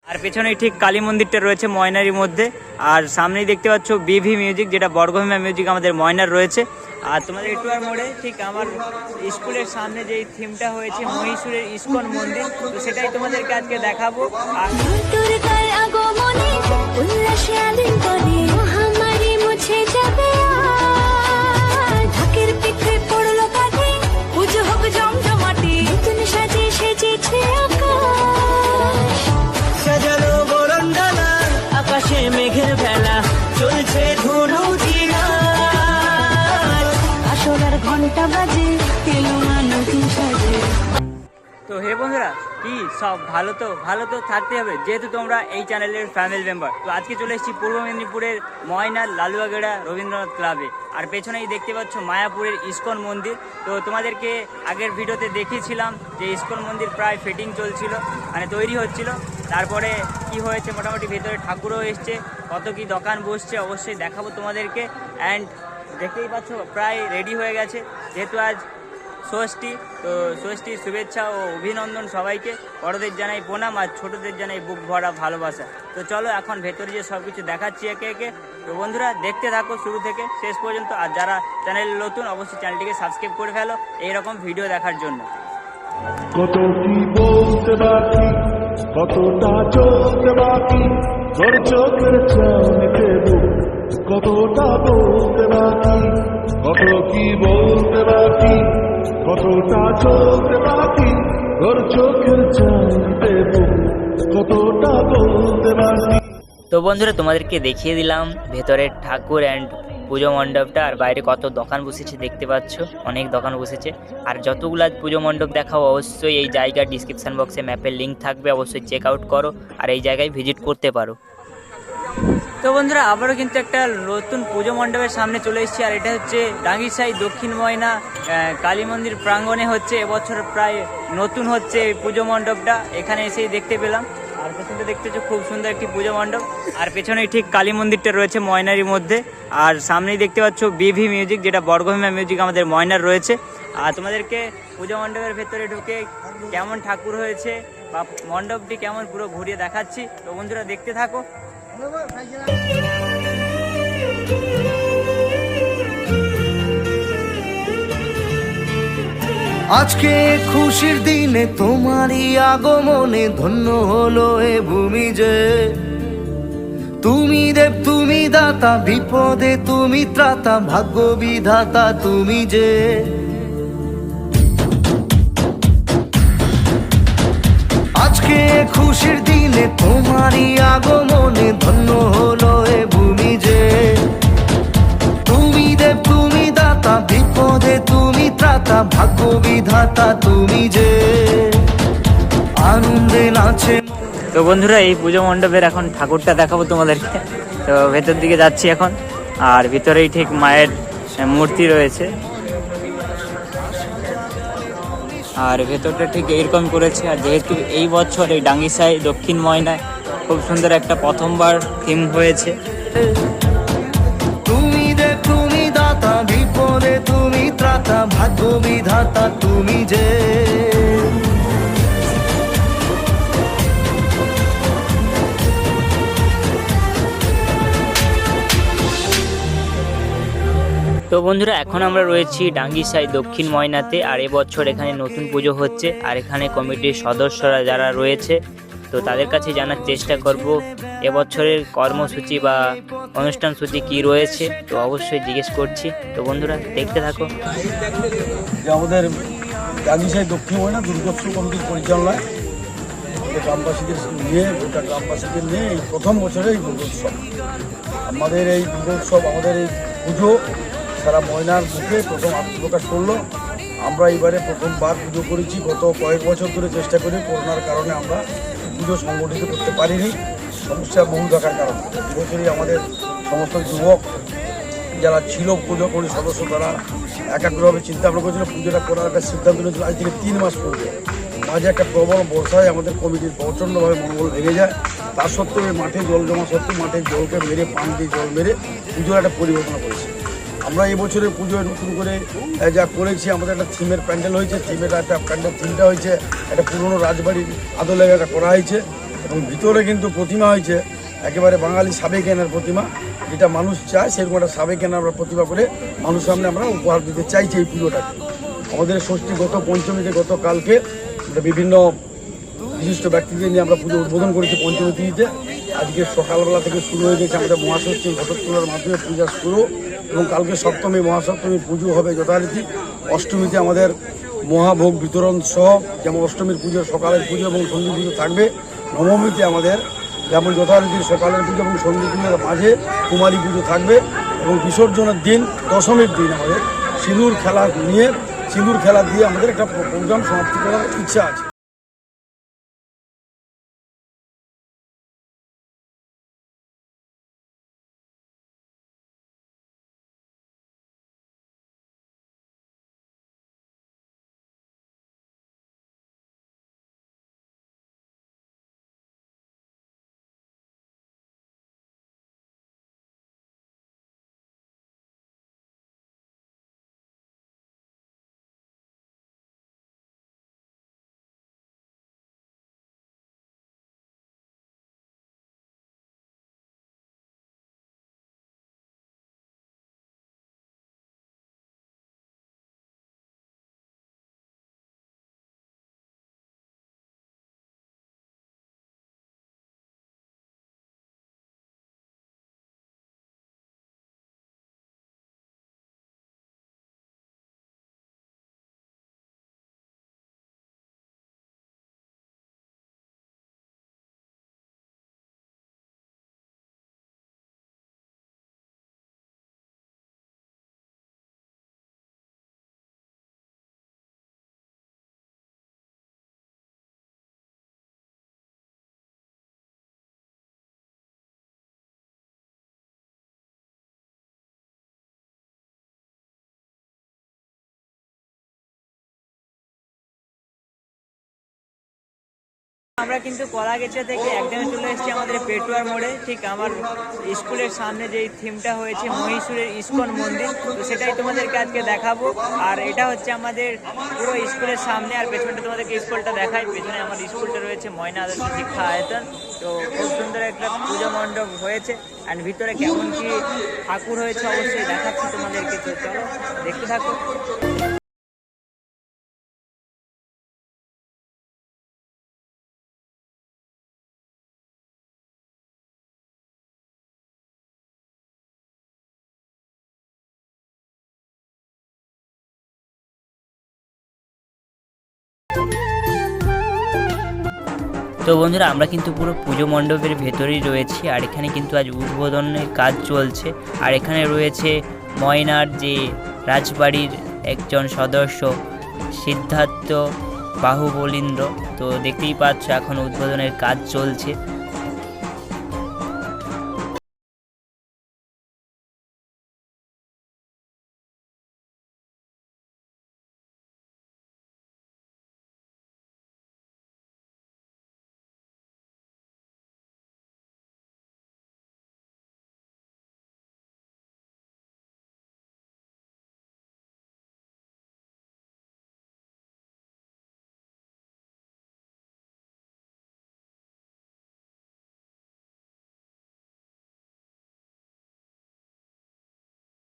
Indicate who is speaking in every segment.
Speaker 1: আর পেছনেই ঠিক কালী মন্দিরটা রয়েছে ময়নারির মধ্যে। আর সামনেই দেখতে পাচ্ছ বিভি মিউজিক, যেটা বর্গভীমা মিউজিক আমাদের ময়নার রয়েছে। আর তোমাদের এটুয়ার মোড়ে ঠিক আমার স্কুলের সামনে যে থিমটা হয়েছে মহীশূরের ইস্কন মন্দির, তো সেটাই তোমাদেরকে আজকে দেখাবো। আর মেঘের ভেলা চলছে ধুনু আসলার ঘন্টা বাজে তো হে বন্ধুরা, কি সব ভালো তো থাকতে হবে, যেহেতু তোমরা এই চ্যানেলের ফ্যামিলি মেম্বার। তো আজকে চলে এসেছি পূর্ব মেদিনীপুরের ময়নার লালুয়াগেড়া রবীন্দ্রনাথ ক্লাবে। আর পেছনেই দেখতে পাচ্ছ মায়াপুরের ইস্কন মন্দির। তো তোমাদেরকে আগের ভিডিওতে দেখিয়েছিলাম যে ইস্কন মন্দির প্রায় ফিটিং চলছিল, মানে তৈরি হচ্ছিল। তারপরে কি হয়েছে, মোটামুটি ভেতরে ঠাকুরও এসছে, কত কি দোকান বসছে অবশ্যই দেখাবো তোমাদেরকে। অ্যান্ড দেখতেই পাচ্ছ প্রায় রেডি হয়ে গেছে, যেহেতু আজ ষষ্ঠী। তো ষষ্ঠীর শুভেচ্ছা ও অভিনন্দন সবাইকে। বড়দের জানাই প্রণাম আর ছোটদের জানাই বুক ভরা ভালোবাসা। তো চলো এখন ভেতরে যে সব কিছু দেখাচ্ছি একে একে। তো বন্ধুরা দেখতে থাকো শুরু থেকে শেষ পর্যন্ত। আর যারা চ্যানেল নতুন অবশ্যই চ্যানেলটিকে সাবস্ক্রাইব করে ফেলো এইরকম ভিডিও দেখার জন্য।
Speaker 2: কত কি বলতে বাকি, কতটা চলতে বাকি, তোর চোখের চাউনিতে বুক, কতটা বলতে বাকি, কত কি বলতে বাকি, কতটা চলতে বাকি, তোর চোখের চাউনিতে বুক, কতটা বলতে বাকি।
Speaker 1: তো বন্ধুরা তোমাদেরকে দেখিয়ে দিলাম ভেতরের ঠাকুর অ্যান্ড পুজো মণ্ডপটা। আর বাইরে কত দোকান বসেছে দেখতে পাচ্ছ, অনেক দোকান বসেছে। আর যতগুলো পুজো মণ্ডপ দেখাও অবশ্যই এই জায়গার ডিসক্রিপশান বক্সে ম্যাপের লিঙ্ক থাকবে, অবশ্যই চেক আউট করো আর এই জায়গায় ভিজিট করতে পারো। তো বন্ধুরা আবারও কিন্তু একটা নতুন পুজো মণ্ডপের সামনে চলে এসেছি। আর এটা হচ্ছে ডাঙ্গিসাই দক্ষিণ ময়না কালী মন্দির প্রাঙ্গণে হচ্ছে এবছর প্রায় নতুন হচ্ছে এই পুজো মণ্ডপটা, এখানে এসেই দেখতে পেলাম। আর পেছনে দেখতে হচ্ছে খুব সুন্দর একটি পুজো মণ্ডপ। আর পেছনেই ঠিক কালী মন্দিরটা রয়েছে ময়নারির মধ্যে। আর সামনেই দেখতে পাচ্ছ বিভি মিউজিক, যেটা বর্গভীমা মিউজিক আমাদের ময়নার রয়েছে। আর তোমাদেরকে পুজো মণ্ডপের ভেতরে ঢুকে কেমন ঠাকুর হয়েছে বা মণ্ডপটি কেমন পুরো ঘুরিয়ে দেখাচ্ছি। তো বন্ধুরা দেখতে থাকো।
Speaker 3: আজকে খুশির দিনে তোমারই আগমনে ধন্য হলো এ ভূমি যে। তুমি দেব তুমি দাতা, বিপদে তুমি ত্রাতা, ভাগ্য বিধাতা তুমি যে। আজকে খুশির দিনে তোমারই আগমনে ধন্য হলো এ ভূমি যে। তুমি দেব তুমি দাতা, বিপদে তুমি ত্রাতা, ভাগ্য বিধাতা তুমি যে। আনন্দে নাচে।
Speaker 1: তো বন্ধুরা এই পুজো মণ্ডপের এখন ঠাকুরটা দেখাবো তোমাদেরকে। তো ভেতর দিকে যাচ্ছি এখন। আর ভিতরেই ঠিক মায়ের মূর্তি রয়েছে। আর ভেতরটা ঠিক এরকম করেছে। আর যেহেতু এই বছর এই ডাঙ্গিসাই দক্ষিণ ময়নায় খুব সুন্দর একটা প্রথমবার থিম হয়েছে।
Speaker 3: তুমি দেব তুমি দাতা, বিপদে তুমি ত্রাতা, ভাগ্য বিধাতা তুমি যে।
Speaker 1: তো বন্ধুরা এখন আমরা রয়েছি ডাঙ্গিসাই দক্ষিণ ময়নাতে। আর এবছর এখানে নতুন পুজো হচ্ছে। আর এখানে কমিটির সদস্যরা যারা রয়েছে, তো তাদের কাছে জানার চেষ্টা করব এবছরের কর্মসূচি বা অনুষ্ঠান সূচি কী রয়েছে। তো অবশ্যই জিজ্ঞেস করছি। তো বন্ধুরা দেখতে থাকো।
Speaker 4: আমাদের ডাঙ্গিসাই দক্ষিণ ময়না দুর্গোৎসব কমিটির পরিচালনায় গ্রামবাসীদের নিয়ে, গোটা গ্রামবাসীদের নিয়ে এই প্রথম বছরে এই দুর্গোৎসব। আমাদের এই দুর্গোৎসব, আমাদের এই পুজো সারা ময়নার মুখে প্রথম আত্মপ্রকাশ করলো। আমরা এবারে প্রথমবার পুজো করেছি। গত কয়েক বছর ধরে চেষ্টা করি, করোনার কারণে আমরা পুজো সংগঠিত করতে পারিনি, সমস্যা বহু থাকার কারণে। এবছরই আমাদের সমস্ত যুবক যারা ছিল পুজো করি সদস্য, তারা একাগ্রভাবে চিন্তা ভাবনা করেছিল, পুজোটা করার একটা সিদ্ধান্ত নিয়েছিল। আজ থেকে 3 মাস পূর্বে মাঝে একটা প্রবল বর্ষায় আমাদের কমিটির প্রচণ্ডভাবে মনোবল ভেঙে যায়। তার সত্ত্বেও মাঠে জল জমা সত্ত্বেও মাঠের জলকে মেরে, পান দিয়ে জল মেরে পুজোর একটা পরিবর্তন করেছি। আমরা এবছরের পুজোয় নতুন করে যা করেছি, আমাদের একটা থিমের প্যান্ডেল হয়েছে। থিমের একটা প্যান্ডেল থিমটা হয়েছে একটা পুরনো রাজবাড়ির আদলে একটা করা হয়েছে। এবং ভিতরে কিন্তু প্রতিমা হয়েছে একেবারে বাঙালি সাবেক এনার প্রতিমা, যেটা মানুষ চায় সেরকম একটা সাবেক এনার আমরা প্রতিমা করে মানুষ সামনে আমরা উপহার দিতে চাইছি এই পুজোটাকে। আমাদের ষষ্ঠীগত পঞ্চমীতে গতকালকে আমরা বিভিন্ন বিশিষ্ট ব্যক্তিদের নিয়ে আমরা পুজো উদ্বোধন করেছি পঞ্চমী তিথিতে। আজকে সকালবেলা থেকে শুরু হয়ে গেছে আমাদের মহাষষ্ঠী ঘটোৎকলের মাধ্যমে পূজা শুরু, এবং কালকে সপ্তমী মহাসপ্তমী পুজো হবে যথারীতি। অষ্টমীতে আমাদের মহাভোগ বিতরণ সহ, যেমন অষ্টমীর পুজো সকালের পুজো এবং সন্ধ্যা পুজো থাকবে। নবমীতে আমাদের যেমন যথারীতি সকালের পুজো এবং সন্ধ্যা পুজোর মাঝে কুমারী পুজো থাকবে, এবং বিসর্জনের দিন দশমীর দিন আমাদের সিঁদুর খেলা দিয়ে আমাদের একটা প্রোগ্রাম সমাপ্তি করার ইচ্ছা আছে।
Speaker 1: আমরা কিন্তু কলাগেছা থেকে একদম চলে এসেছি আমাদের পেটুয়ার মোড়ে। ঠিক আমার স্কুলের সামনে যেই থিমটা হয়েছে মহীশূরের ইস্কন মন্দির, তো সেটাই তোমাদেরকে আজকে দেখাবো। আর এটা হচ্ছে আমাদের পুরো স্কুলের সামনে, আর পেছনটা তোমাদেরকে স্কুলটা দেখাই। পেছনে আমার স্কুলটা রয়েছে ময়না আদর্শ শিক্ষা আয়তন। তো খুব সুন্দর একটা পুজো মণ্ডপ হয়েছে, অ্যান্ড ভিতরে কেমন কি ঠাকুর হয়েছে অবশ্যই দেখাচ্ছি তোমাদেরকে। তো চলো দেখতে থাকো। তো বন্ধুরা, আমরা কিন্তু পুরো পুজো মণ্ডপের ভেতরেই রয়েছি, আর এখানে কিন্তু আজ উদ্বোধনের কাজ চলছে। আর এখানে রয়েছে ময়নার যে রাজবাড়ির একজন সদস্য সিদ্ধার্থ বাহুবলীন্দ্র। তো দেখতেই পাচ্ছ এখন উদ্বোধনের কাজ চলছে।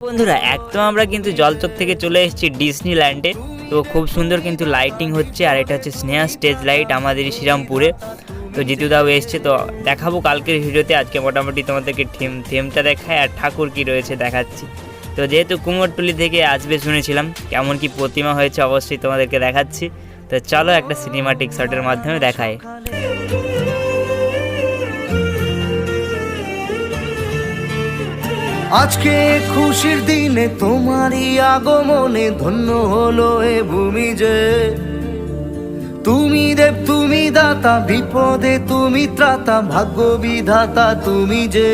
Speaker 1: বন্ধুরা, একদম আমরা কিন্তু জলচক থেকে চলে এসেছি ডিজনিল্যান্ডে। তো খুব সুন্দর কিন্তু লাইটিং হচ্ছে, আর এটা হচ্ছে স্নেহা স্টেজ লাইট আমাদের শ্রীরামপুরে। তো জিতুদাও এসছে, তো দেখাবো কালকের ভিডিওতে। আজকে মোটামুটি তোমাদেরকে থিমটা দেখায় আর ঠাকুর কি রয়েছে দেখাচ্ছি। তো যেহেতু কুমোরটুলি থেকে আসবে শুনেছিলাম, কেমন কি প্রতিমা হয়েছে অবশ্যই তোমাদেরকে দেখাচ্ছি। তো চলো একটা সিনেমাটিক শটের মাধ্যমে দেখায়।
Speaker 3: আজকে খুশির দিনে তোমারই আগমনে ধন্য হলো এ ভূমি যে। তুমি দেব তুমি দাতা, বিপদে তুমি ত্রাতা, ভাগ্য বিধাতা তুমি যে।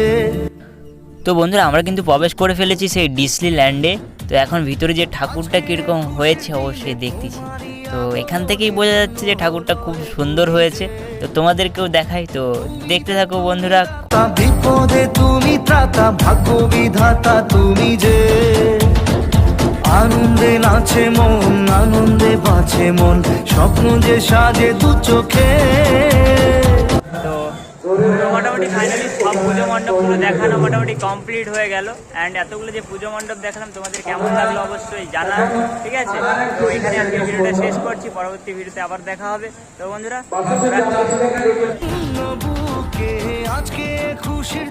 Speaker 1: তো বন্ধুরা, আমরা কিন্তু প্রবেশ করে ফেলেছি সেই ডিজনিল্যান্ডে। তো এখন ভিতরে যে ঠাকুরটা কীরকম হয়েছে অবশ্যই দেখতেছি। তো এখান থেকেই বোঝা যাচ্ছে যে ঠাকুরটা খুব সুন্দর হয়েছে। তো তোমাদেরকেও দেখাই, তো দেখতে থাকো বন্ধুরা।
Speaker 3: বিপদে তুমি ত্রাতা, ভাগ্য বিধাতা তুমি যে। আনন্দে নাচে মন, আনন্দে বাঁচে মন, স্বপ্ন যে সাজে দু চোখে।
Speaker 1: তো মোটামুটি ফাইনালি সব পুজো মণ্ডপগুলো দেখানো মোটামুটি কমপ্লিট হয়ে গেল। অ্যান্ড এতগুলো যে পুজো মণ্ডপ দেখালাম তোমাদের কেমন লাগলো অবশ্যই জানাও, ঠিক আছে? তো এখানে আজকে ভিডিওটা শেষ করছি, পরবর্তী ভিডিওতে আবার দেখা হবে। তো বন্ধুরা
Speaker 3: বুকে আজকে খুশির